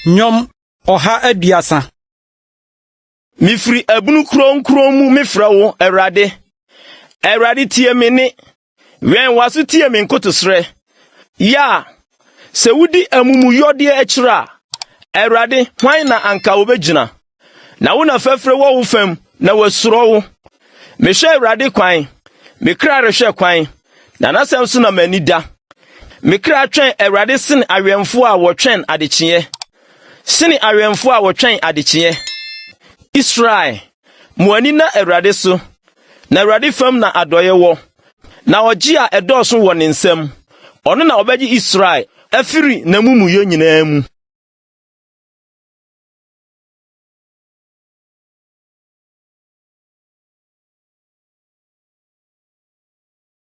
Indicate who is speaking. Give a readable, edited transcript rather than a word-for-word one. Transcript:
Speaker 1: Nyom Oha Ediasa.
Speaker 2: Mifri ebunu kron mu mifra wo Awurade. Awurade tie me ne. Wen waso tie me nkotosre. Ya, se wudi amumuyode ekira. Awurade, hwan na anka obegyina. Na wo na fafre wo wo fam na wasuro wo. Me hwe Awurade kwan. Me kra rehwe kwan. Na nasem so na mani da. Me kra twen Awurade sen awemfo a wotwen adekye. Sini awemfo a wotwen adekye. Israel, muani na Awurade so. Na Awurade fam na adoye wo. Na oji a edoso wo ne nsam. Ono na obegye Israel afiri na mumuyo nyinaa mu.